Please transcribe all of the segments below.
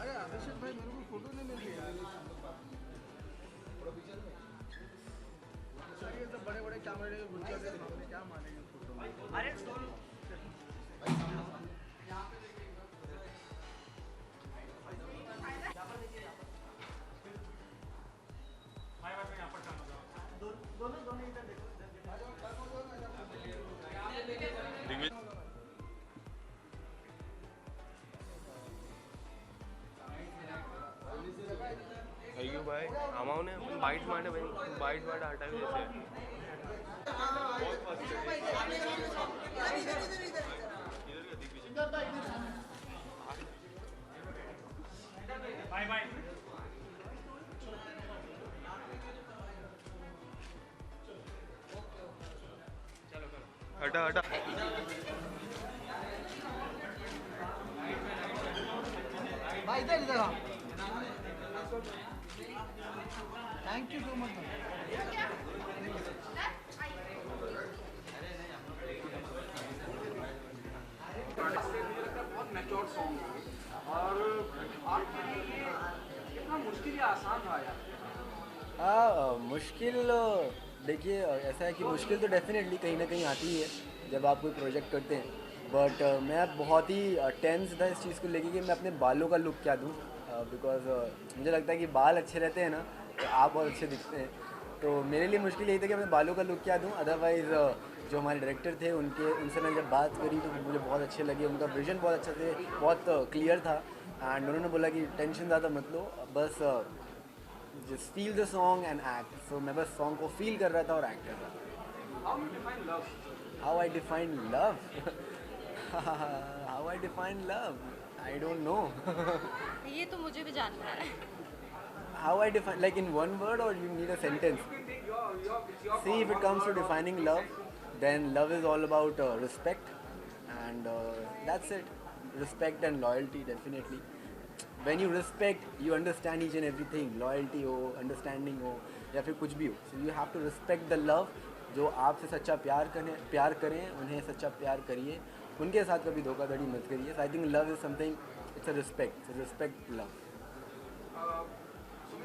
अरे अभिषेक भाई मेरे को फोटो नहीं मिल रही यार। ये सब बड़े बड़े कैमरे घुस जाते हैं, हमने क्या मानेंगे फोटो में। अरे अयो भाई आमाओ ने बाइट मारे भाई, बाइट मारे हटा भी जैसे बाय बाय हटा हटा भाई इधर इधर हाँ। Thank you so much. बहुत मैच्योर सॉन्ग और आपके लिए ये कितना मुश्किल या आसान रहा यार? हाँ मुश्किल देखिए ऐसा है कि मुश्किल तो डेफिनेटली कहीं ना कहीं आती ही है जब आप कोई प्रोजेक्ट करते हैं। बट मैं बहुत ही टेंस था इस चीज़ को लेके कि मैं अपने बालों का लुक क्या दूँ, बिकॉज मुझे लगता है कि बाल अच्छे रहते हैं ना तो आप बहुत अच्छे दिखते हैं। तो मेरे लिए मुश्किल यही था कि अपने बालों का लुक क्या दूँ। अदरवाइज़ जो हमारे डायरेक्टर थे उनसे मैंने जब बात करी तो मुझे बहुत अच्छे लगे, उनका विजन बहुत अच्छा थे, बहुत क्लियर था। एंड उन्होंने बोला कि टेंशन ज़्यादा मत लो, बस just feel the song and act. So मैं बस सॉन्ग को फील कर रहा था और एक्ट कर रहा था। How I define love how I define love I don't know. ये तो मुझे भी जानना है। How I define, like in one word or you need a sentence? See, if it comes to defining love, then love is all about respect, and that's it. Respect and loyalty, definitely. When you respect, you understand each and everything. Loyalty हो, understanding हो, या फिर कुछ भी हो. So you have to respect the love. जो आपसे सच्चा प्यार करें, उन्हें सच्चा प्यार करिए. उनके साथ कभी धोखाधड़ी मत करिए. So I think love is something. It's a respect. It's a respect love.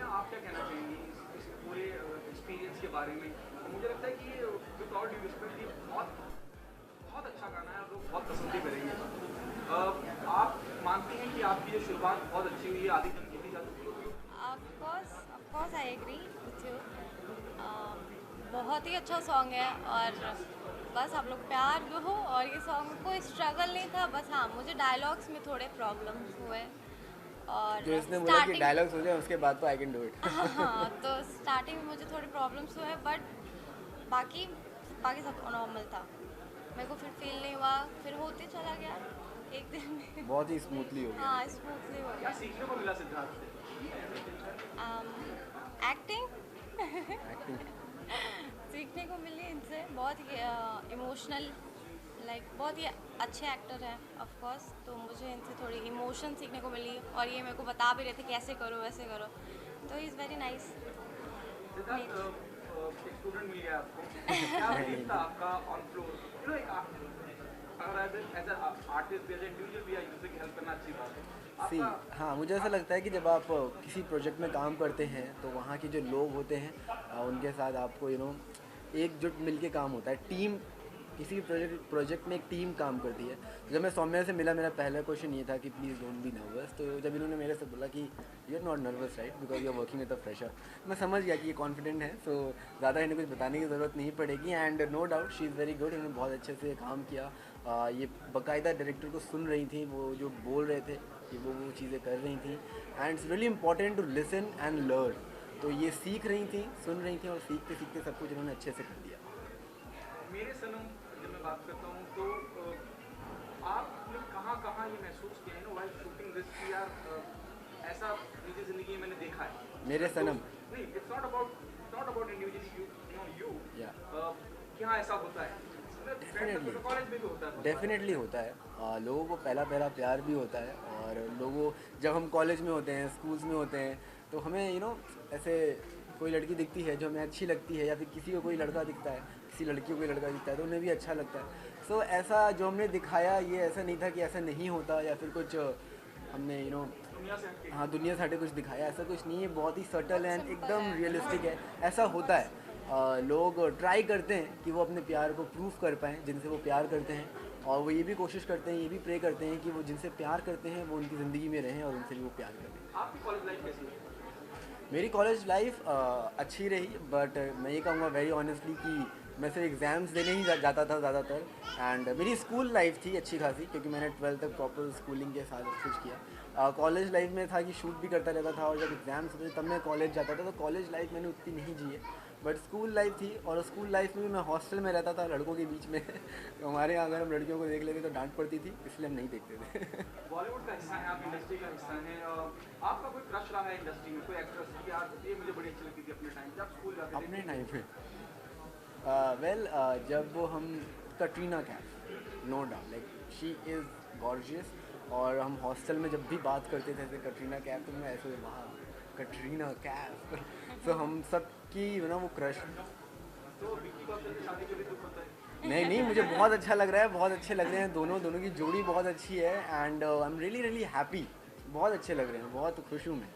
आप क्या कहना चाहेंगे इस पूरे एक्सपीरियंस के बारे में? मुझे लगता है कि विद ऑल ड्यू रिस्पेक्ट ये बहुत अच्छा गाना है और लोग बहुत पसंद भी करेंगे। आप मानती हैं कि आपकी जो शुरुआत बहुत अच्छी हुई है, आधी जन कितनी ज़्यादा? Of course I agree with you. बहुत ही अच्छा सॉन्ग है और बस आप लोग प्यार दो हो। और ये सॉन्ग कोई स्ट्रगल नहीं था, बस हाँ मुझे डायलॉग्स में थोड़े प्रॉब्लम्स हुए और जो इसने बोला कि डायलॉग्स हो जाए उसके बाद तो आई कैन डू इट। हाँ तो स्टार्टिंग में मुझे थोड़े प्रॉब्लम्स हुए बट बाकी सब नॉर्मल था। मेरे को फिर फील नहीं हुआ, फिर होते चला गया एक दिन में। बहुत ही स्मूथली हो गया। हाँ स्मूथली हो क्या सीखने को मिला सिद्धार्थ से? गया। एक्टिंग सीखने को मिली इनसे। बहुत ही इमोशनल बहुत ही अच्छे एक्टर हैं ऑफ कोर्स, तो मुझे इनसे थोड़ी इमोशन सीखने को मिली और ये मेरे को बता भी रहे थे कैसे करो वैसे करो, तो he is very nice. Student मिल गया आपको, क्या फील था आपका ऑन फ्लोर? यू नो अगर as a artist as individual भी दूसरे की हेल्प करना अच्छी बात है। हाँ मुझे ऐसा लगता है कि जब आप किसी प्रोजेक्ट में काम करते हैं तो वहाँ के जो लोग होते हैं उनके साथ आपको एकजुट मिलके काम होता है। टीम किसी भी प्रोजेक्ट में एक टीम काम करती है। तो जब मैं सौम्या से मिला मेरा पहला क्वेश्चन ये था कि प्लीज़ डोंट बी नर्वस। तो जब इन्होंने मेरे से बोला कि you are not nervous right because you are working with a fresher, मैं समझ गया कि ये कॉन्फिडेंट है। सो ज़्यादा इन्हें कुछ बताने की ज़रूरत नहीं पड़ेगी। And no doubt she is very good, इन्होंने बहुत अच्छे से काम किया। ये बाकायदा डायरेक्टर को सुन रही थी, वो जो बोल रहे थे कि वो चीज़ें कर रही थी। And it's really important to listen and learn. तो ये सीख रही थी, सुन रही थी और सीखते सीखते सब कुछ इन्होंने अच्छे से कर दिया। मेरे सनम जब मैं बात करता हूँ तो आपने कहाँ ये महसूस किया है ना वाइल शूटिंग दिस कि यार ऐसा मुझे ज़िंदगी में मैंने देखा है? मेरे सनम नहीं, it's not about individually you कि हाँ ऐसा होता है। कॉलेज में भी होता है, डेफिनेटली होता है। लोगों को पहला प्यार भी होता है। और लोगों जब हम कॉलेज में होते हैं, स्कूल्स में होते हैं, तो हमें ऐसे कोई लड़की दिखती है जो हमें अच्छी लगती है, या फिर किसी को कोई लड़का दिखता है, किसी लड़की को कोई लड़का दिखता है तो उन्हें भी अच्छा लगता है। सो ऐसा जो हमने दिखाया ये ऐसा नहीं था कि ऐसा नहीं होता या फिर कुछ हमने दुनिया से हटके हाँ दुनिया से हटे कुछ दिखाया, ऐसा कुछ नहीं है, बहुत ही सटल एंड एकदम रियलिस्टिक है। ऐसा होता है, लोग ट्राई करते हैं कि वो अपने प्यार को प्रूव कर पाएँ जिनसे वो प्यार करते हैं, और वो ये भी कोशिश करते हैं, ये भी प्रे करते हैं कि वो जिनसे प्यार करते हैं वो उनकी ज़िंदगी में रहें और उनसे भी वो प्यार करें। आपकी कॉलेज लाइफ कैसी है? मेरी कॉलेज लाइफ अच्छी रही, बट मैं ये कहूँगा वेरी ऑनेस्टली कि मैं सिर्फ एग्ज़ाम्स देने ही जाता था ज़्यादातर। एंड मेरी स्कूल लाइफ थी अच्छी खासी, क्योंकि मैंने 12th तक प्रॉपर स्कूलिंग के साथ स्विच किया। कॉलेज लाइफ में था कि शूट भी करता रहता था, और जब एग्ज़ाम्स होते तब मैं कॉलेज जाता था, तो कॉलेज लाइफ मैंने उतनी नहीं जी है, बट स्कूल लाइफ थी। और स्कूल लाइफ में भी मैं हॉस्टल में रहता था लड़कों के बीच में तो हमारे यहाँ अगर हम लड़कियों को देख लेते तो डांट पड़ती थी, इसलिए हम नहीं देखते थे बॉलीवुड का हिस्सा है आप, इंडस्ट्री का हिस्सा है। आपका कोई क्रश रहा है इंडस्ट्री में, कोई एक्ट्रेस की यार ये मुझे बड़ी अच्छी लगती थी अपने टाइम जब स्कूल जाते थे? अपने टाइम पे वेल जब वो हम Katrina Kaif, no doubt like she is gorgeous, और हम हॉस्टल में जब भी बात करते थे ऐसे कटरीना कैफ, तो मैं ऐसे वहाँ कटरीना कैफ तो हम सब की ना वो क्रश। तो विक्की कौशल की शादी के लिए दुख होता है? नहीं मुझे बहुत अच्छा लग रहा है, बहुत अच्छे लग रहे हैं दोनों की जोड़ी बहुत अच्छी है, and I am really happy, बहुत अच्छे लग रहे हैं, बहुत खुश हूँ मैं।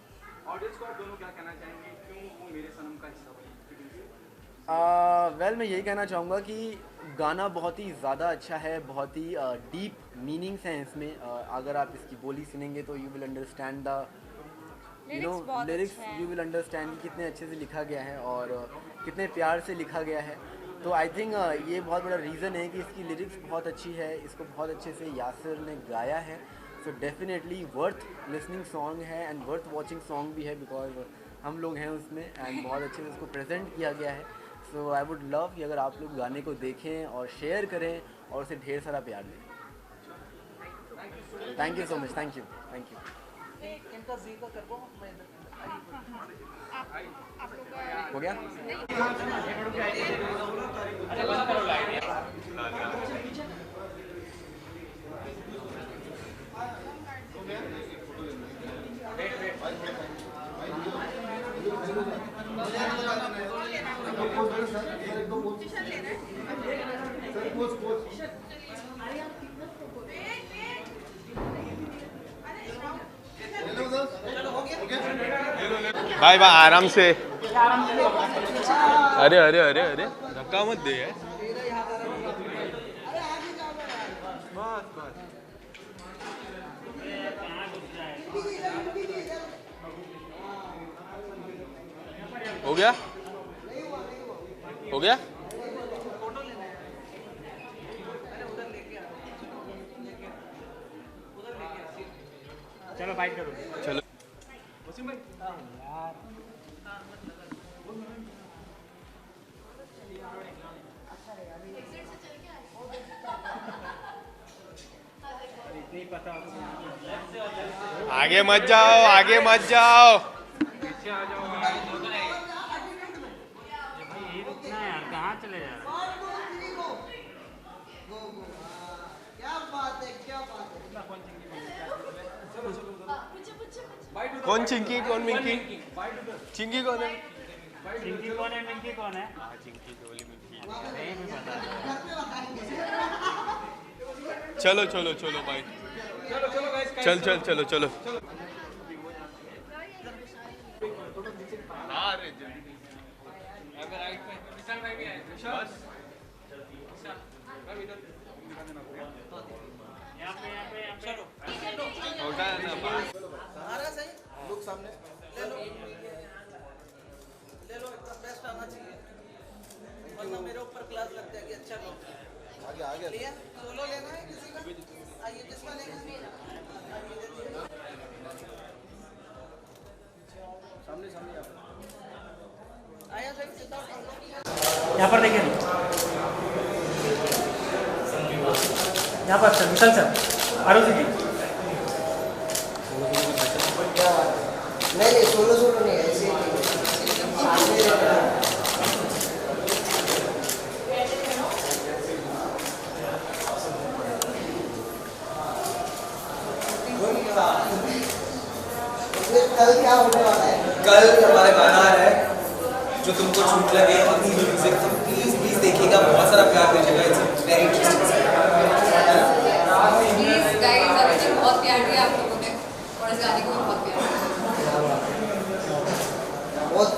ऑडियंस को आप दोनों क्या कहना चाहेंगे, क्यों वो मेरे सनम का हिस्सा बने? वेल मैं यही कहना चाहूँगा कि गाना बहुत ही ज़्यादा अच्छा है, बहुत ही डीप मीनिंग्स हैं इसमें। अगर आप इसकी बोली सुनेंगे तो you will understand the lyrics, you will understand कि कितने अच्छे से लिखा गया है और कितने प्यार से लिखा गया है। तो आई थिंक ये बहुत बड़ा रीज़न है कि इसकी लिरिक्स बहुत अच्छी है, इसको बहुत अच्छे से यासिर ने गाया है। So definitely worth listening song है एंड वर्थ वॉचिंग सॉन्ग भी है, बिकॉज हम लोग हैं उसमें एंड बहुत अच्छे से उसको प्रेजेंट किया गया है। सो आई वुड लव कि अगर आप लोग गाने को देखें और शेयर करें और उसे ढेर सारा प्यार दें। Thank you so much, thank you. इनका जी का कर दो, मैं हो गया? भाई भाई आराम से, अरे अरे अरे अरे धक्का मत दे यार। हो गया, हो गया। चलो बाइट करो। चलो वसीम भाई यार नहीं पता, आगे मत जाओ, आगे मत जाओ। पीछे आ जाओ। भाई ये रुकना है यार, कहाँ चले जा रहे कौन चिंकी, कौन मिंकी? चिंकी कौन है? हो? चिंकी कौन है, मिंकी कौन है? हाँ चिंकी गोली मिंकी। नहीं भी पता। चलो चलो चलो भाई, चलो चलो गाइस, चल चल चलो चलो। हाँ अरे जल्दी। अगर राइट में विशाल भाई भी आए। विशाल विशाल भाई इधर दिखा देना पूरा। यहाँ पे चलो। छोटा है ना बस। आ रहा सही लुक सामने ले लो, ले लो, एकदम बेस्ट आना चाहिए, वरना मेरे ऊपर क्लास लगता है कि अच्छा लुक आगे आगे लिया। सोलो लेना है किसी का? आइए, जिसका लेना है सामने सामने आया सही सीधा। यहाँ पर देखिए, यहाँ पर सर विशाल सर, आरुषि जी। नहीं सोलो सोलो नहीं है, ऐसे ही कल क्या होने वाला है? कल हमारा गाना है जो तुमको छूट लगे, अपनी म्यूजिक, तुम प्लीज देखिएगा, बहुत सारा प्यार दीजिएगा, इट्स वेरी इंटरेस्टिंग।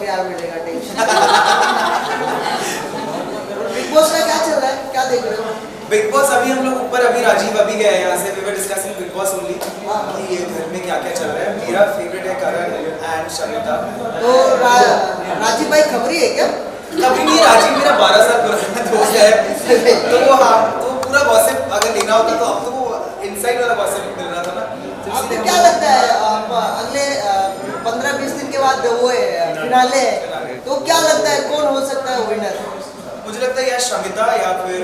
प्यार मिलेगा, टेंशन। बिग बॉस का क्या चल रहा है, क्या देख रहे हो? बिग बॉस अभी हम लोग ऊपर, अभी राजीव अभी गए यहाँ से, we were discussing Bigg Boss only कि ये घर में क्या क्या चल रहा है। मेरा फेवरेट है करण एंड शमिता। तो राजीव भाई खबरी है क्या? कभी नहीं, राजीव मेरा 12 साल पुराना दोस्त है, तो हाँ, तो पूरा गॉसिप अगर लेना होता तो अब तो वो इनसाइड वाला गॉसिप मिल रहा था ना। आपको क्या लगता है अगले 15-20 दिन के बाद वो है फिनाले है, तो क्या लगता है कौन हो सकता है विनर? मुझे लगता है या शमिता या फिर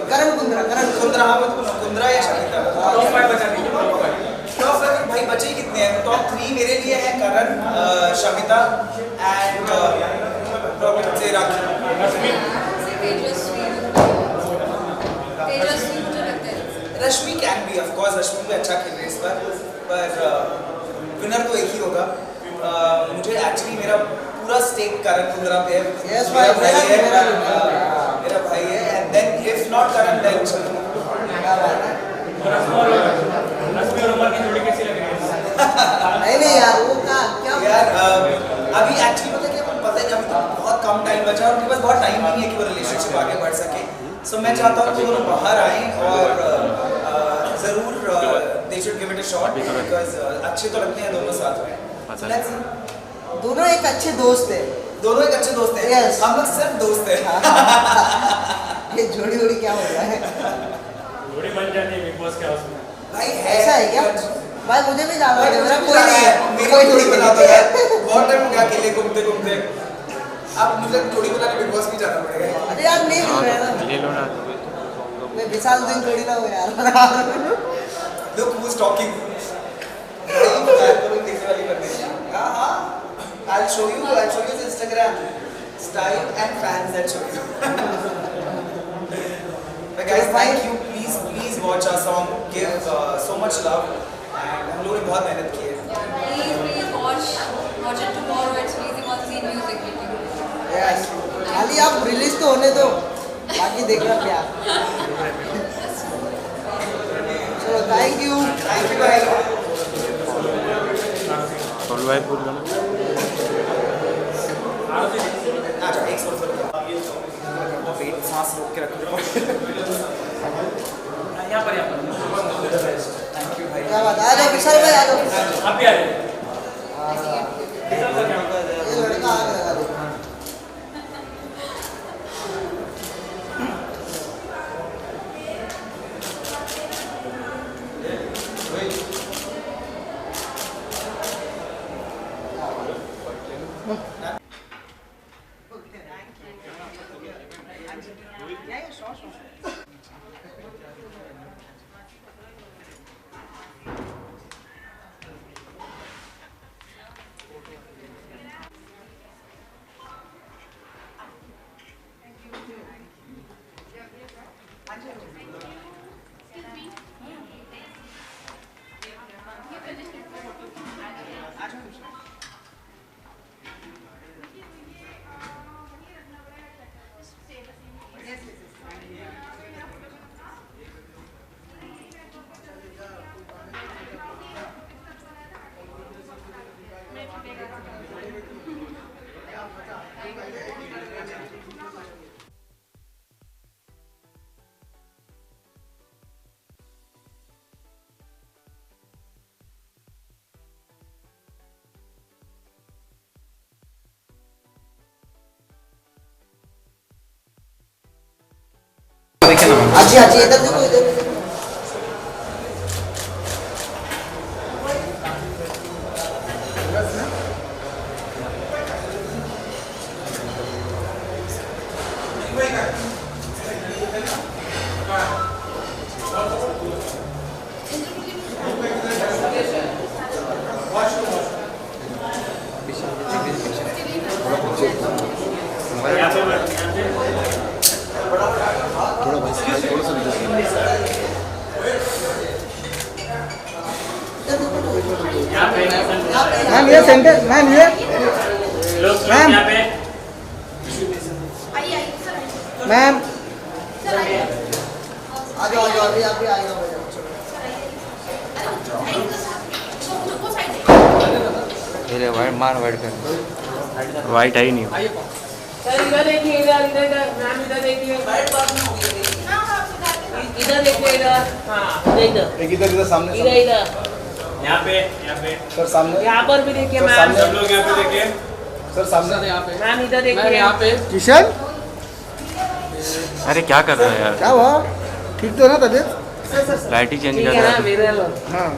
करण कुंद्रा। हाँ, कुंद्रा या शमिता। टॉप 5 बचा दीजिए, टॉप 5। टॉप 5 भाई बचे ही कितने हैं? टॉप 3 मेरे लिए है करण, शमिता एंड से राखी। रश्मि कैन बी, ऑफ कोर्स रश्मि भी अच्छा खेल रही है इस बार, पर विनर तो एक ही होगा। मुझे एक्चुअली मेरा पूरा स्टेक करण कुंद्रा पे है। Yes, मेरा भाई, भाई है, मेरा मेरा भाई है, and then if not Karan then Shamita. नहीं यार, वो क्या यार अभी एक्चुअली पता है अभी तो बहुत कम टाइम बचा और उनके पास बहुत टाइम नहीं है कि वो रिलेशनशिप आगे बढ़ सके। सो मैं चाहता हूँ कि वो लोग बाहर आएँ और ज़रूर they should give it a shot, because अच्छे तो लगते हैं दोनों साथ में। So let's see. दोनों एक अच्छे दोस्त है। दोनों एक अच्छे दोस्त हैं। Yes. हम लोग सिर्फ दोस्त हैं। ये जोड़ी क्या हो रहा है? जोड़ी बन जाती है बिग बॉस के हाउस में। भाई ऐसा है क्या? भाई मुझे भी जाना है, मेरा कोई नहीं है। मेरी जोड़ी बना दो यार, बहुत टाइम हो गया अकेले घूमते घूमते। अब मुझे जोड़ी बनाने बिग बॉस भी जाना पड़ेगा। अरे यार नहीं मिल रहा है ना। ले लो ना। मैं विशाल दिन जोड़ी ना हो यार। Look who's talking. हाँ, I'll show you his Instagram style and fans that show you. But guys, thank you. Please watch our song. Give so much love. And हम लोगों ने बहुत मेहनत की है. Please watch it tomorrow. It's releasing on Zee Music Video. Yes. खाली आप release तो होने दो, बाकी देखना क्या। चलो थैंक यू भाई। सोनू भाई बोल रहा अच्छा एक सौ वेट सांस रोक के रखो। यहाँ पर थैंक यू भाई। क्या बात, आ जाओ विशाल भाई, आ जाओ। आप भी आ जाइए। ये लड़का आ गया देखो। अच्छी अच्छी इधर देखो, इधर देखो। मैम ये सेंटर, मैम ये मैम मैम आ जाओ अभी अभी आ जाओ। भाई मार वाइड कर वाइट है ही नहीं। सर इधर देखिए, इधर इधर इधर मैम इधर देखिए। वाइट बाद में हो गई इधर देखिए, इधर हाँ इधर एक इधर इधर सामने इधर इधर यहाँ पे सर सामने यहाँ पर भी देखिए सर मैम। सामने सब लोग यहाँ पे देखिए सर सामने यहाँ पे मैम इधर देखिए यहाँ पे। किशन अरे क्या कर रहा है यार? क्या हुआ? ठीक तो ना तबीयत? लाइट ही चेंज ठीक कर है रहा ना है। मेरे लो। हाँ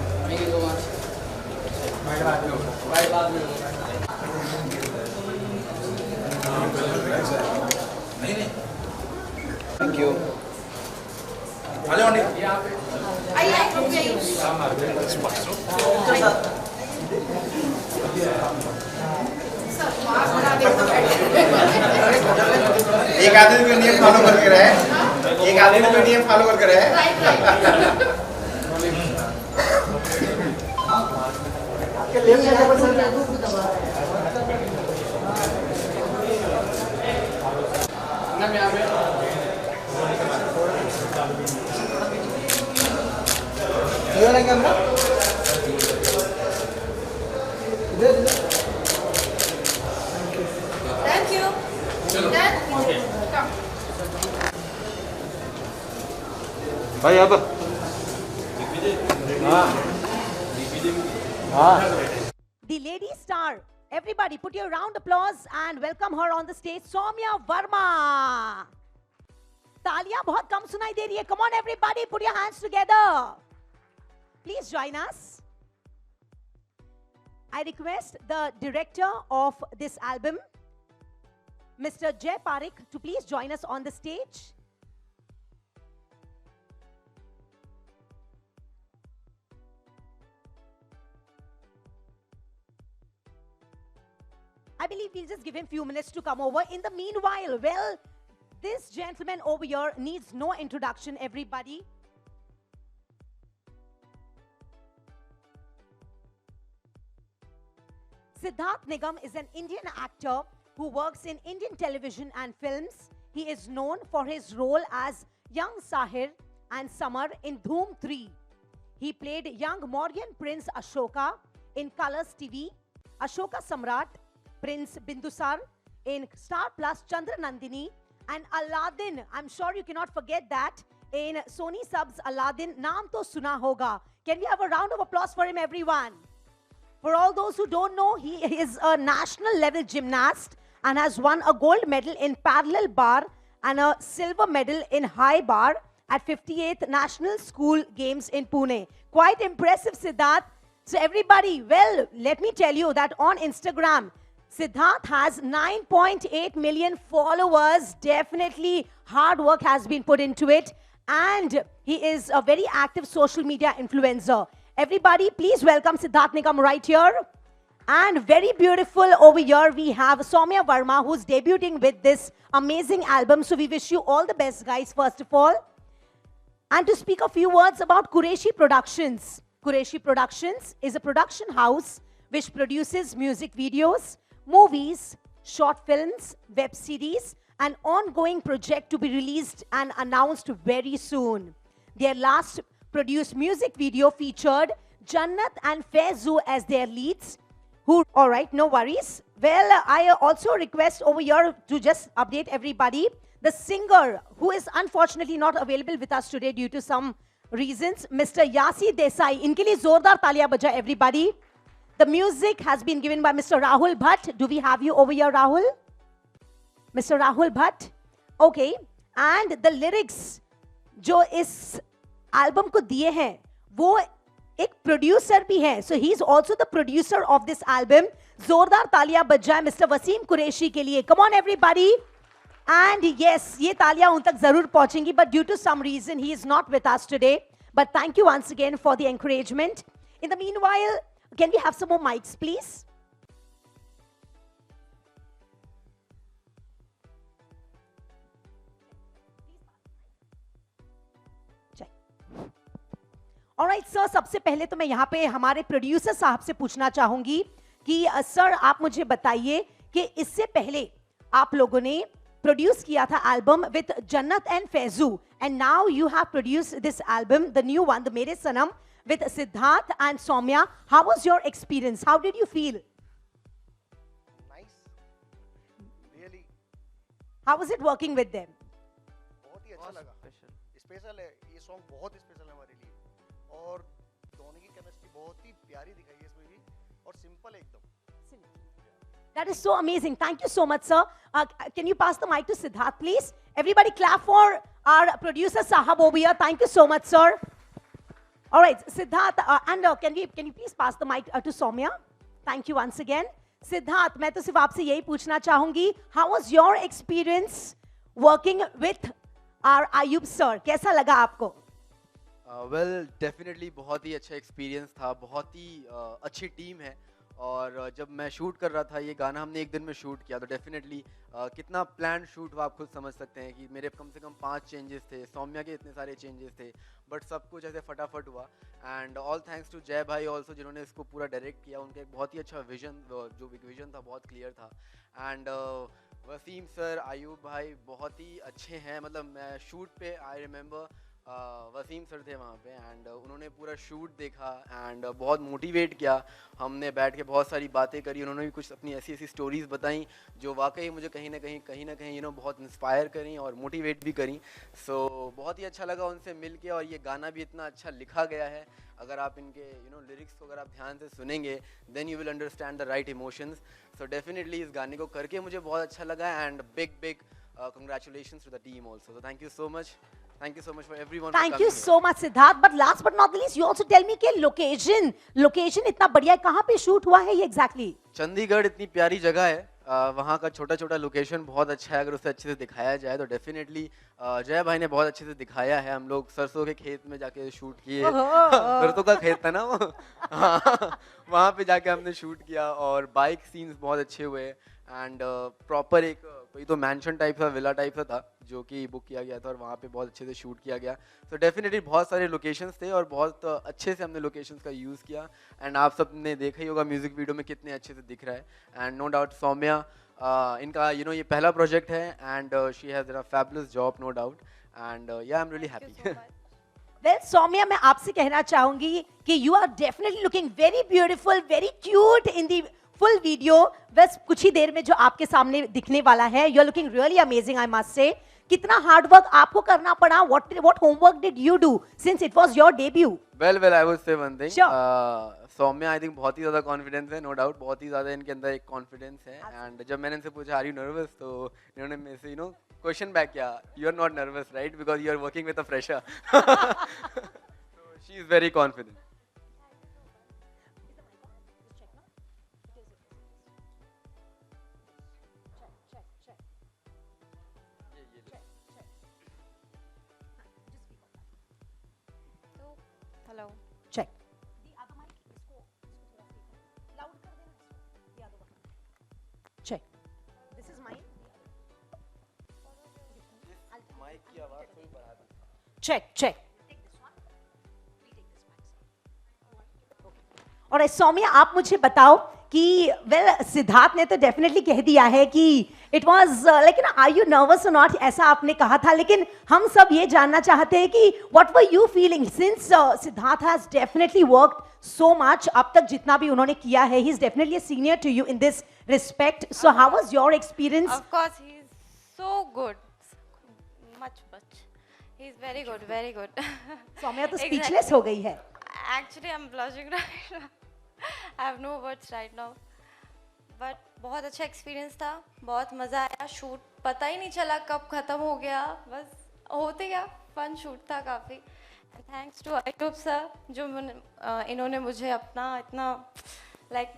थैंक यू आ जाओ एक आदमी को नियम फॉलो करके रहे, एक आदमी को नियम फॉलो करके रहे। क्लियर है कैमरा? इधर इधर Thank you. Done? Come. भाई अब The lady star. Everybody put your round applause and welcome her on the stage, Soumya Verma. तालियां बहुत कम सुनाई दे रही है. Come on everybody, put your hands together. Please join us. I request the director of this album, Mr. Jay Parekh, to please join us on the stage. I believe we'll just give him a few minutes to come over. In the meanwhile, well, this gentleman over here needs no introduction, everybody. Siddharth Nigam is an Indian actor who works in Indian television and films. He is known for his role as young Sahir and Samar in Dhoom 3. He played young Mauryan Prince Ashoka in Colors TV, Ashoka Samrat, Prince Bindusar in Star Plus Chandra Nandini, and Aladdin, I'm sure you cannot forget that, in Sony Subs Aladdin, Naam To Suna Hoga. Can we have a round of applause for him, everyone? For all those who don't know, he is a national level gymnast and has won a gold medal in parallel bar and a silver medal in high bar at 58th National School Games in Pune. Quite impressive, Siddharth. So everybody, well, let me tell you that on Instagram, Siddharth has 9.8 million followers. Definitely hard work has been put into it. And he is a very active social media influencer. Everybody, please welcome Siddharth Nigam right here. And very beautiful over here, we have Soumya Verma, who's debuting with this amazing album. So we wish you all the best, guys, first of all. And to speak a few words about Qureshi Productions. Qureshi Productions is a production house which produces music videos, movies, short films, web series, an ongoing project to be released and announced very soon. Their last produced music video featured Jannat and Faizu as their leads. All right, no worries. Well, I also request over here to just update everybody. The singer who is unfortunately not available with us today due to some reasons, Mr. Yasi Desai. Inke liye zordar taaliyan baja, everybody. The music has been given by Mr. Rahul Bhatt. Do we have you over here, Rahul? Mr. Rahul Bhatt. Okay. And the lyrics जो इस album को दिए हैं, वो एक producer भी है. So he's also the producer of this album. जोरदार तालियां बज जाए Mr. Wasim Qureshi के लिए. Come on, everybody. And yes, ये तालियां उन तक जरूर पहुंचेंगी, but due to some reason he is not with us today. But thank you once again for the encouragement. In the meanwhile, can we have some more mics, please? Alright, sir, सबसे पहले तो मैं यहाँ पे हमारे producer साहब से पूछना चाहूंगी कि सर आप मुझे बताइए कि इससे पहले आप लोगों ने प्रोड्यूस किया था एल्बम विद जन्नत and Faizu, and now you have produced this album, the new one, the मेरे सनम, with Siddharth and Soumya. How was your experience? How did you feel? Nice. How was it working with them? बहुत ही अच्छा लगा, special है ये song, बहुत special है हमारे लिए, और दोनों की केमिस्ट्री बहुत ही प्यारी दिखाई है इसमें भी, और सिंपल है एकदम. That is so amazing. Thank you so much, sir. Can you pass the mic to Siddharth, please? Everybody clap for our producer, Sahab over here. Thank you so much, sir. All right, Siddharth, can you please pass the mic to Soumya? Thank you once again. Siddharth, मैं तो सिर्फ आपसे यही पूछना चाहूंगी, how was your experience working with our Ayub sir? कैसा लगा आपको? वेल डेफिनेटली बहुत ही अच्छा एक्सपीरियंस था, बहुत ही अच्छी टीम है, और जब मैं शूट कर रहा था ये गाना हमने एक दिन में शूट किया, तो डेफिनेटली कितना प्लान शूट हुआ आप खुद समझ सकते हैं कि मेरे कम से कम 5 चेंजेस थे, सौम्या के इतने सारे चेंजेस थे, बट सब कुछ ऐसे फटाफट हुआ. एंड ऑल थैंक्स टू जय भाई ऑल्सो जिन्होंने इसको पूरा डायरेक्ट किया. उनका एक बहुत ही अच्छा विजन, जो विजन था बहुत क्लियर था. एंड वसीम सर, आयूब भाई बहुत ही अच्छे हैं. मतलब मैं शूट पे आई रिमेंबर वसीम सर थे वहाँ पे, एंड उन्होंने पूरा शूट देखा एंड बहुत मोटिवेट किया. हमने बैठ के बहुत सारी बातें करी, उन्होंने भी कुछ अपनी ऐसी ऐसी स्टोरीज़ बताई जो वाकई मुझे कहीं ना कहीं बहुत इंस्पायर करी और मोटिवेट भी करी. सो बहुत ही अच्छा लगा उनसे मिल के, और ये गाना भी इतना अच्छा लिखा गया है. अगर आप इनके लिरिक्स को अगर आप ध्यान से सुनेंगे, then you will understand the right emotions. So definitely इस गाने को करके मुझे बहुत अच्छा लगा, and big congratulations to the team also. So thank you so much. Thank you so much for everyone. Thank you so much, Siddharth. But last but not the least, you also tell me कि location इतना बढ़िया है, कहाँ पे shoot हुआ है ये exactly? Chandigarh इतनी प्यारी जगह है, वहाँ का छोटा छोटा लोकेशन बहुत अच्छा है. अगर उसे अच्छे से दिखाया जाए तो डेफिनेटली जय भाई ने बहुत अच्छे से दिखाया है. हम लोग सरसों के खेत में जाके शूट किए. सरसों का खेत था ना वो, हाँ, वहाँ पे जाके हमने शूट किया, और बाइक सीन्स बहुत अच्छे हुए. एंड प्रॉपर एक कोई तो मैंशन टाइप का, विला टाइप का था जो कि बुक किया गया था, और वहाँ पे बहुत अच्छे से शूट किया गया. सो डेफिनेटली बहुत सारे लोकेशंस थे, और बहुत अच्छे से हमने लोकेशंस का यूज़ किया. एंड आप सब ने देखा ही होगा म्यूज़िक वीडियो में कितने अच्छे से दिख रहा है. एंड नो डाउट सौम्या, इनका ये पहला प्रोजेक्ट है, and she has done a fabulous job, no doubt. And yeah I am really happy. Well, Saumya, मैं आपसे कहना चाहूंगी कि you are definitely looking very beautiful, very cute in the full video. बस कुछ ही देर में जो आपके सामने दिखने वाला है, you are looking really amazing, I must say. कितना हार्ड वर्क आपको करना पड़ा? What homework did you do since it was your debut? Well, I would say one thing. Saumya I think बहुत ही ज़्यादा कॉन्फिडेंस है, नो डाउट बहुत ही ज़्यादा इनके अंदर एक कॉन्फिडेंस है. एंड जब मैंने इनसे पूछा आर यू नर्वस, तो इन्होंने मेरे से क्वेश्चन बैक किया, you are not nervous right, because you are working with a fresher. She is very confident. Hello. Check. Check. This is mine. Check. और सौम्या, आप मुझे बताओ कि सिद्धार्थ ने तो डेफिनेटली कह दिया है कि it was like are you nervous और नॉट, ऐसा आपने कहा था, लेकिन हम सब ये जानना चाहते हैं कि what were you feeling since Siddharth has definitely worked so much अब तक जितना भी उन्होंने किया है, he is definitely a senior to you in this respect. So how was your experience? Of course, he is so good. Much. He is very good. Saumya तो speechless हो गई है. Actually, I'm blushing right now. I have no words right now. But बहुत अच्छा experience था, बहुत मज़ा आया. शूट पता ही नहीं चला कब ख़त्म हो गया, बस होते गया. फन शूट था काफ़ी. थैंक्स टू आयूब सर, जो इन्होंने मुझे अपना इतना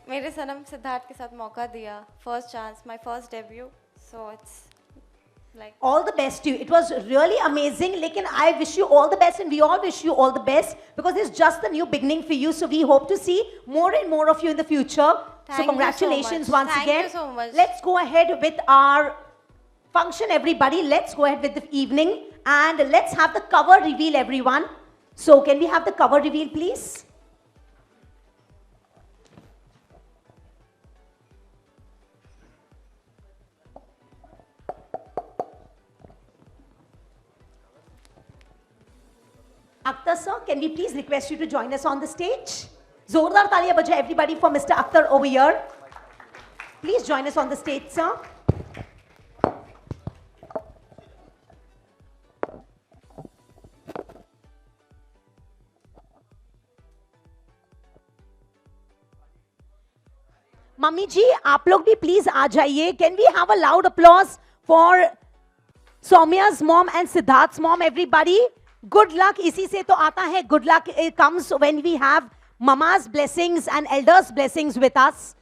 मेरे सनम सिद्धार्थ के साथ मौका दिया. First chance, my first debut. So it's all the best to you. It was really amazing. लेकिन I wish you all the best, and we all wish you all the best, because it's just the new beginning for you. So we hope to see more and more of you in the future. So congratulations once again. Thank you so much. Let's go ahead with our function, everybody. Let's go ahead with the evening, and let's have the cover reveal, everyone. So can we have the cover reveal, please? Akhtar sir, can we please request you to join us on the stage? Zordar taaliyan bajaye everybody for Mr. Akhtar over here. Please join us on the stage, sir. Mummy ji आप लोग भी please आ जाइए. Can we have a loud applause for Soumya's mom and Siddharth's mom, everybody? Good luck इसी से तो आता है. Good luck it comes when we have mama's blessings and elders' blessings with us.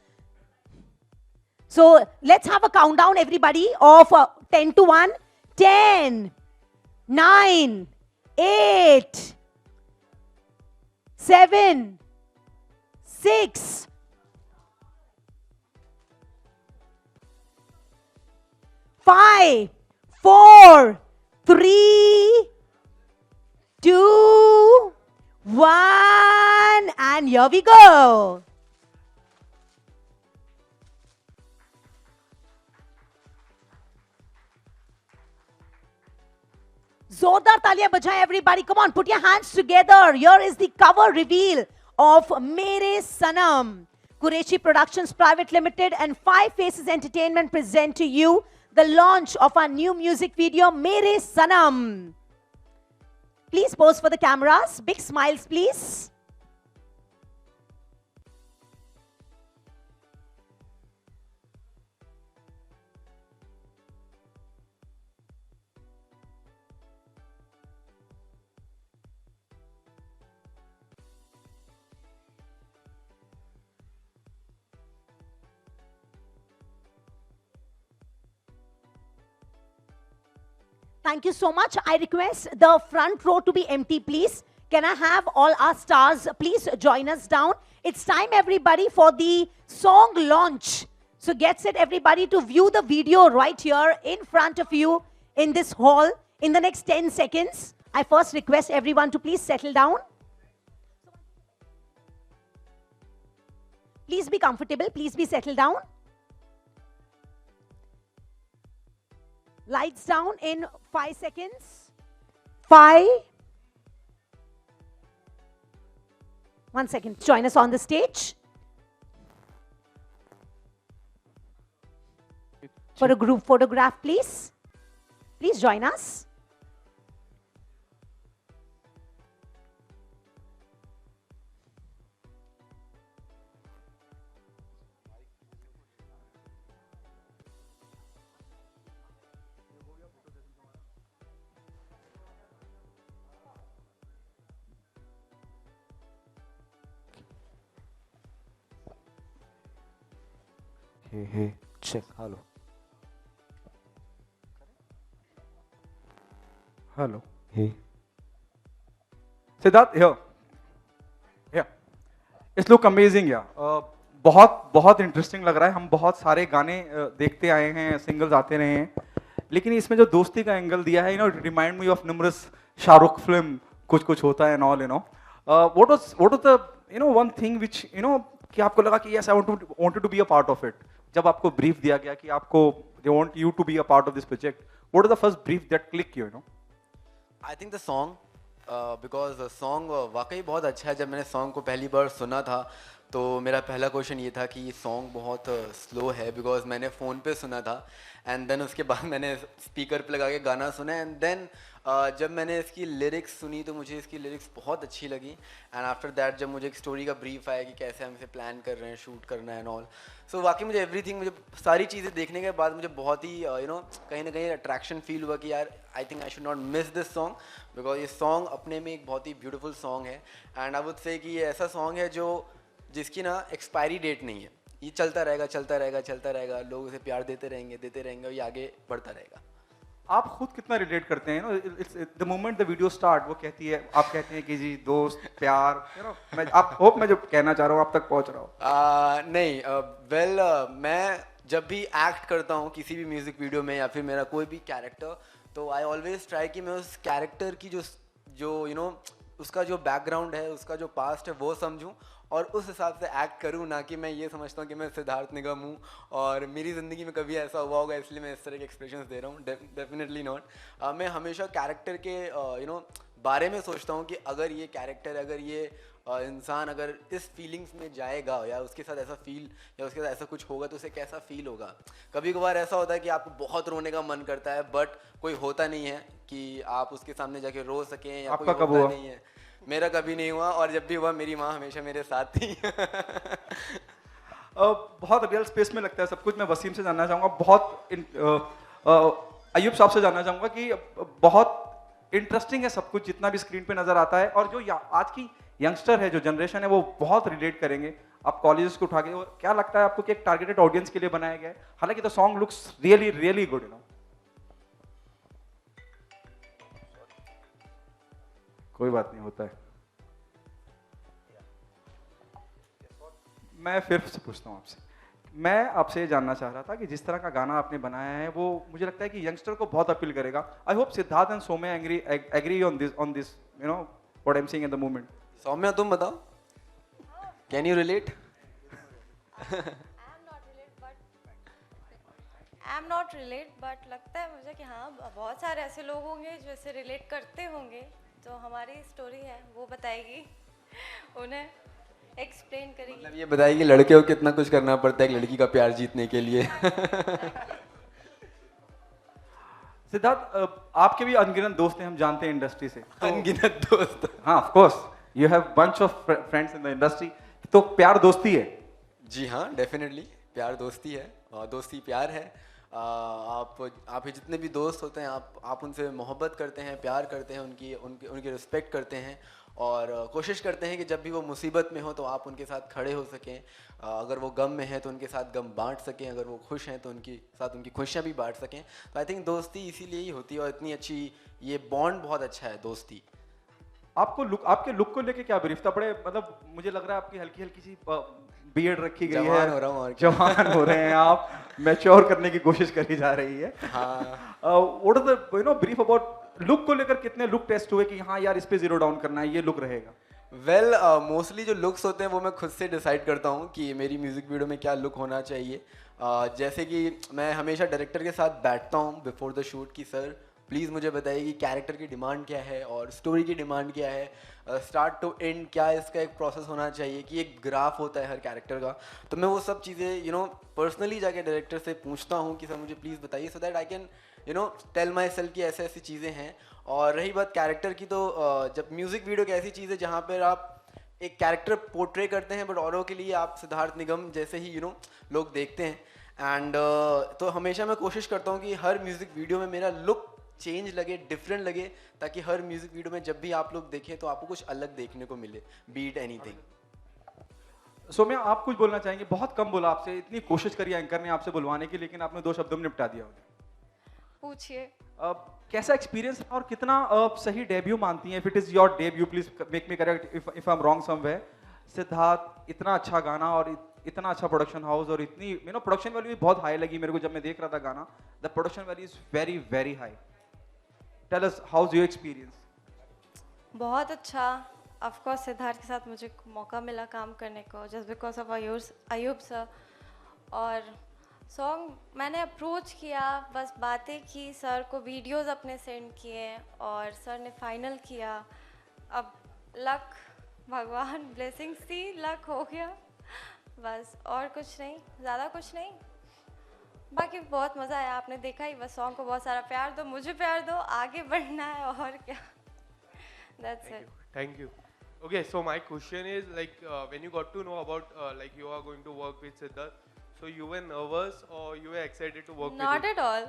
So let's have a countdown, everybody, of 10 to 1. 10, 9, 8, 7, 6, 5, 4, 3, 2, 1, and here we go. Zordar taaliyan bajaye everybody. Come on, put your hands together. Here is the cover reveal of Mere Sanam. Qureshi Productions Private Limited and Five Faces Entertainment present to you the launch of our new music video, Mere Sanam. Please pose for the cameras. Big smiles, please. Thank you so much. I request the front row to be empty, please. Can I have all our stars please join us down? It's time, everybody, for the song launch. So get set, everybody, to view the video right here in front of you in this hall in the next 10 seconds. I first request everyone to please settle down. Please be comfortable. Please be settled down. Lights down in 5 seconds. 5. 1 second. Join us on the stage. For a group photograph, please. Please join us. Hey, check. Hello. Hello. Hey. Siddharth, here. Here. It's look amazing, yeah. बहुत interesting लग रहा है. हम बहुत सारे गाने देखते आए हैं, सिंगल्स आते रहे हैं, लेकिन इसमें जो दोस्ती का एंगल दिया है, remind me of numerous Shahrukh film, कुछ होता है and all, what was the one thing which कि आपको लगा कि yes, I wanted to be a part of it. जब आपको brief दिया गया कि आपको they want you to be a part of this project, what is the first brief that clicked you? I think the song, because the song वाकई बहुत अच्छा है. जब मैंने song को पहली बार सुना था तो मेरा पहला क्वेश्चन ये था कि ये सॉन्ग बहुत स्लो है, बिकॉज मैंने फ़ोन पे सुना था एंड देन उसके बाद मैंने स्पीकर पे लगा के गाना सुना एंड देन जब मैंने इसकी लिरिक्स सुनी तो मुझे इसकी लिरिक्स बहुत अच्छी लगी एंड आफ्टर दैट जब मुझे एक स्टोरी का ब्रीफ आया कि कैसे हम इसे प्लान कर रहे हैं, शूट करना है एंड ऑल, सो वाकई मुझे एवरीथिंग, मुझे सारी चीज़ें देखने के बाद मुझे बहुत ही कहीं ना कहीं अट्रैक्शन फील हुआ कि यार I think I should not miss this song, because ये सॉन्ग अपने में एक बहुत ही ब्यूटीफुल सॉन्ग है एंड आई वुड से कि ये ऐसा सॉन्ग है जो जिसकी ना एक्सपायरी डेट नहीं है. ये चलता रहेगा चलता रहेगा चलता रहेगा, लोग उसे प्यार देते रहेंगे और ये आगे बढ़ता रहेगा. आप खुद कितना रिलेट करते हैं? The moment the video start, वो कहती है, आप कहते हैं कि जी दोस्त प्यार, मैं आप होप मैं जो कहना चाह रहा हूँ आप तक पहुँच रहा हूँ. नहीं, वेल मैं जब भी एक्ट करता हूँ किसी भी म्यूजिक वीडियो में या फिर मेरा कोई भी कैरेक्टर, तो आई ऑलवेज ट्राई कि मैं उस कैरेक्टर की जो उसका जो बैकग्राउंड है, उसका जो पास्ट है वो समझूं और उस हिसाब से एक्ट करूं, ना कि मैं ये समझता हूं कि मैं सिद्धार्थ निगम हूं और मेरी ज़िंदगी में कभी ऐसा हुआ होगा इसलिए मैं इस तरह के एक्सप्रेशंस दे रहा हूं. Definitely not. मैं हमेशा कैरेक्टर के बारे में सोचता हूं कि अगर ये कैरेक्टर, अगर ये इंसान अगर इस फीलिंग्स में जाएगा या उसके साथ ऐसा फील या उसके साथ ऐसा कुछ होगा तो उसे कैसा फील होगा. कभी कभार ऐसा होता है कि आपको बहुत रोने का मन करता है बट कोई होता नहीं है कि आप उसके सामने जाके रो सकें या कोई होता नहीं है. मेरा कभी नहीं हुआ और जब भी हुआ मेरी माँ हमेशा मेरे साथ थी. बहुत रियल स्पेस में लगता है सब कुछ। मैं वसीम से जानना चाहूँगा, अयूब साहब से जानना चाहूँगा कि बहुत इंटरेस्टिंग है सब कुछ जितना भी स्क्रीन पे नजर आता है, और जो आज की यंगस्टर है, जो जनरेशन है, वो बहुत रिलेट करेंगे आप कॉलेजेस को उठा के। और क्या लगता है आपको कि एक टारगेटेड ऑडियंस के लिए बनाया गया है? हालांकि the song looks really really good, you know. कोई बात नहीं, होता है। मैं फिर से पूछता हूँ आपसे, मैं आपसे ये जानना चाह रहा था कि जिस तरह का गाना आपने बनाया है वो मुझे लगता है कि यंगस्टर को बहुत अपील करेगा। I hope Siddharth and Saumya agree on this you know what I am saying in the moment. Saumya तुम बताओ, can you relate? I am not relate, but लगता है मुझे कि हाँ बहुत सारे ऐसे लोग होंगे जो ऐसे रिलेट करते होंगे। जो हमारी स्टोरी है वो बताएगी, उन्हें एक्सप्लेन करेगी। मतलब ये बताएगी लड़के को कितना कुछ करना पड़ता है एक लड़की का प्यार जीतने के लिए। सिद्धार्थ, आपके भी अनगिनत दोस्त हैं, हम जानते हैं इंडस्ट्री से। अनगिनत दोस्त? हाँ, of course you have bunch of friends in the industry. तो प्यार दोस्ती है? जी हाँ, डेफिनेटली प्यार दोस्ती है, और दोस्ती प्यार है। आप ही जितने भी दोस्त होते हैं, आप उनसे मोहब्बत करते हैं, प्यार करते हैं, उनकी रिस्पेक्ट करते हैं, और कोशिश करते हैं कि जब भी वो मुसीबत में हो तो आप उनके साथ खड़े हो सकें। अगर वो गम में हैं तो उनके साथ गम बांट सकें, अगर वो खुश हैं तो उनके साथ उनकी खुशियाँ भी बांट सकें। तो आई थिंक दोस्ती इसीलिए ही होती है, और इतनी अच्छी ये बॉन्ड बहुत अच्छा है दोस्ती। आपके लुक को लेके क्या ब्रीफ था? बड़े मतलब मुझे लग रहा है आपकी हल्की हल्की सी बियर्ड रखी गई है, जवान हो रहा हूँ, और जवान हो रहे हैं आप, मैच्योर करने की कोशिश करी जा रही है। हाँ। What is the you know brief about look को लेकर? कितने लुक टेस्ट हुए कि हाँ यार इस पे जीरो डाउन करना है, ये लुक रहेगा? वेल मोस्टली जो लुक्स होते हैं वो मैं खुद से डिसाइड करता हूँ कि मेरी म्यूज़िक वीडियो में क्या लुक होना चाहिए। जैसे कि मैं हमेशा डायरेक्टर के साथ बैठता हूँ बिफोर द शूट कि सर प्लीज़ मुझे बताइए कि कैरेक्टर की डिमांड क्या है और स्टोरी की डिमांड क्या है, स्टार्ट टू एंड क्या इसका एक प्रोसेस होना चाहिए, कि एक ग्राफ होता है हर कैरेक्टर का। तो मैं वो सब चीज़ें यू नो पर्सनली जाके डायरेक्टर से पूछता हूँ कि सर मुझे प्लीज़ बताइए, so that I can you know tell myself की ऐसे ऐसी चीज़ें हैं। और रही बात कैरेक्टर की, तो जब म्यूज़िक वीडियो की ऐसी चीज़ है जहाँ पर आप एक कैरेक्टर पोर्ट्रे करते हैं, बट औरों के लिए आप सिद्धार्थ निगम जैसे ही यू नो लोग देखते हैं। एंड तो हमेशा मैं कोशिश करता हूँ कि हर म्यूज़िक वीडियो में मेरा लुक चेंज लगे, डिफरेंट लगे, ताकि हर म्यूजिक वीडियो में जब भी आप लोग देखें तो आपको कुछ अलग देखने को मिले, बीट एनीथिंग। सौम्या, आप कुछ बोलना चाहेंगे? बहुत कम बोला आपसे, इतनी कोशिश करी एंकर ने आपसे बुलवाने की, लेकिन आपने 2 शब्दों में निपटा दिया उन्हें। पूछिए। कैसा एक्सपीरियंस और कितना सही डेब्यू मानती हैं? If it is your debut, please make me correct if I am wrong somewhere. Siddharth, इतना अच्छा गाना और इतना अच्छा प्रोडक्शन हाउस, और इतनी यू नो प्रोडक्शन वैल्यू भी बहुत हाई लगी मेरे को जब मैं देख रहा था गाना। The production value is very very high. Tell us, how's your experience? बहुत अच्छा। ऑफ कोर्स सिद्धार्थ के साथ मुझे मौका मिला काम करने को just because of Ayub sir. और सॉन्ग मैंने अप्रोच किया, बस बातें की, सर को वीडियोस अपने सेंड किए और सर ने फाइनल किया। अब लक, भगवान ब्लेसिंग्स थी, लक हो गया बस, और कुछ नहीं, ज़्यादा कुछ नहीं। बाकी बहुत मज़ा आया, आपने देखा ही, बस सॉन्ग को बहुत सारा प्यार दो, मुझे प्यार दो, आगे बढ़ना है और क्या। That's it. Thank you. Okay, so my question is like when you got to know about like you are going to work with Siddharth, so you were nervous or you were excited to work with him? Not at all.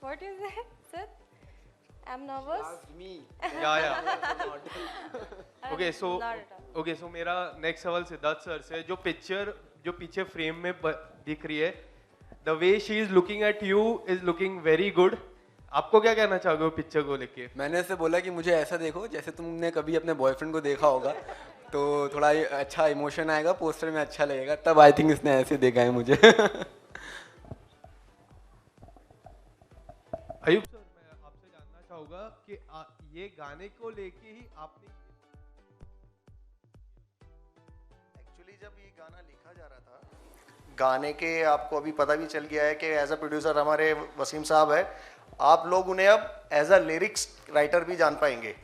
What is it, Sid? I'm nervous. Ask me. Yeah. Okay, so मेरा next सवाल Siddharth sir से, जो पीछे frame में दिख रही है, the way she is looking at you is looking very good. आपको क्या कहना चाहोगे वो पिक्चर को लेके? मैंने इससे बोला कि मुझे ऐसा देखो जैसे तुमने कभी अपने बॉयफ्रेंड को देखा होगा, तो थोड़ा अच्छा इमोशन आएगा, पोस्टर में अच्छा लगेगा, तब आई थिंक इसने ऐसे देखा है मुझे। अयूब सर, मैं आपसे जानना चाहूँगा कि ये गाने को लेके ही आपने एक्चुअली जब ये गाना लिखा जा रहा था, गाने के आपको अभी पता भी चल गया है कि एज अ प्रोड्यूसर हमारे वसीम साहब है, आप लोग उन्हें अब एज अ लिरिक्स राइटर भी जान पाएंगे।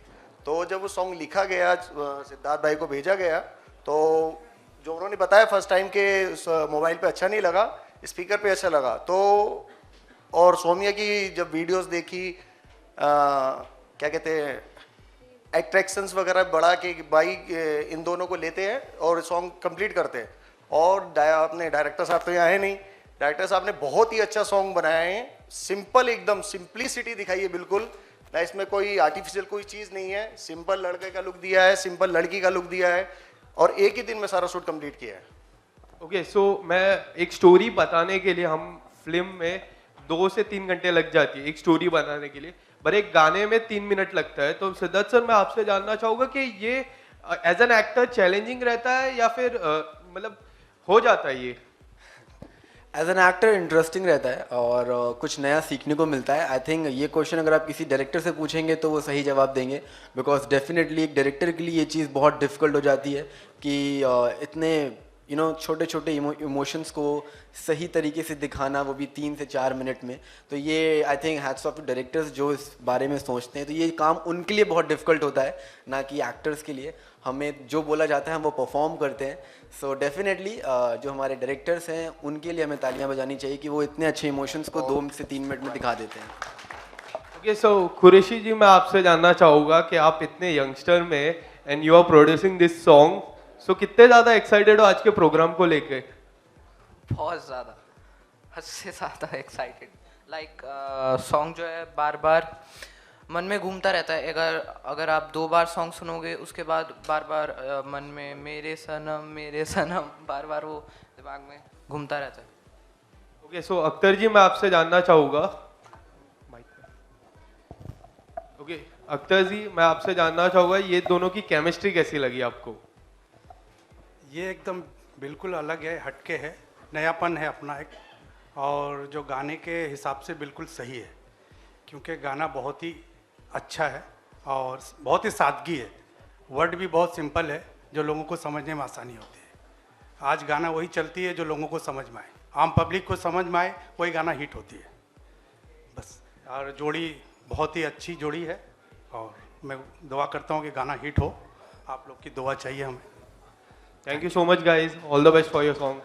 तो जब वो सॉन्ग लिखा गया, सिद्धार्थ भाई को भेजा गया, तो जो उन्होंने बताया फर्स्ट टाइम के मोबाइल पे अच्छा नहीं लगा, स्पीकर पे अच्छा लगा। तो और सौम्या की जब वीडियोस देखी, क्या कहते हैं, अट्रैक्शंस वगैरह बढ़ा के भाई इन दोनों को लेते हैं और सॉन्ग कंप्लीट करते हैं, और अपने डायरेक्टर साहब तो यहाँ है नहीं, डायरेक्टर साहब ने बहुत ही अच्छा सॉन्ग बनाया है, सिंपल एकदम सिंप्लिसिटी दिखाई है बिल्कुल ना, इसमें कोई आर्टिफिशियल कोई चीज़ नहीं है, सिंपल लड़के का लुक दिया है, सिंपल लड़की का लुक दिया है और एक ही दिन में सारा शूट कंप्लीट किया है। ओके सो मैं एक स्टोरी बताने के लिए, हम फिल्म में 2 से 3 घंटे लग जाती है एक स्टोरी बनाने के लिए, पर एक गाने में 3 मिनट लगता है। तो सिद्धार्थ सर मैं आपसे जानना चाहूँगा कि ये एज एन एक्टर चैलेंजिंग रहता है या फिर मतलब हो जाता है ये? एज एन एक्टर इंटरेस्टिंग रहता है और कुछ नया सीखने को मिलता है। आई थिंक ये क्वेश्चन अगर आप किसी डायरेक्टर से पूछेंगे तो वो सही जवाब देंगे, बिकॉज डेफिनेटली एक डायरेक्टर के लिए ये चीज़ बहुत डिफिकल्ट हो जाती है कि इतने छोटे छोटे इमोशंस को सही तरीके से दिखाना, वो भी 3 से 4 मिनट में। तो ये I think hats off to directors जो इस बारे में सोचते हैं। तो ये काम उनके लिए बहुत डिफिकल्ट होता है, ना कि एक्टर्स के लिए। हमें जो बोला जाता है हम वो परफॉर्म करते हैं। सो डेफिनेटली जो हमारे डायरेक्टर्स हैं उनके लिए हमें तालियां बजानी चाहिए कि वो इतने अच्छे इमोशंस को 2 से 3 मिनट में दिखा देते हैं। ओके सो कुरैशी जी मैं आपसे जानना चाहूँगा कि आप इतने यंगस्टर में and you are producing this song, so कितने ज़्यादा एक्साइटेड हो आज के प्रोग्राम को लेके? बहुत ज़्यादा, हद से ज़्यादा एक्साइटेड। लाइक सॉन्ग जो है बार बार मन में घूमता रहता है। अगर आप 2 बार सॉन्ग सुनोगे उसके बाद बार बार मन में मेरे सनम बार बार वो दिमाग में घूमता रहता है। ओके सो अख्तर जी मैं आपसे जानना चाहूँगा, ओके अख्तर जी मैं आपसे जानना चाहूँगा ये दोनों की केमिस्ट्री कैसी लगी आपको? ये एकदम बिल्कुल अलग है, हटके है, नयापन है अपना एक, और जो गाने के हिसाब से बिल्कुल सही है, क्योंकि गाना बहुत ही अच्छा है और बहुत ही सादगी है। वर्ड भी बहुत सिंपल है जो लोगों को समझने में आसानी होती है। आज गाना वही चलती है जो लोगों को समझ में आए, आम पब्लिक को समझ में आए, वही गाना हिट होती है बस। और जोड़ी बहुत ही अच्छी जोड़ी है और मैं दुआ करता हूँ कि गाना हिट हो। आप लोग की दुआ चाहिए हमें। Thank you so much guys, all the best for your song.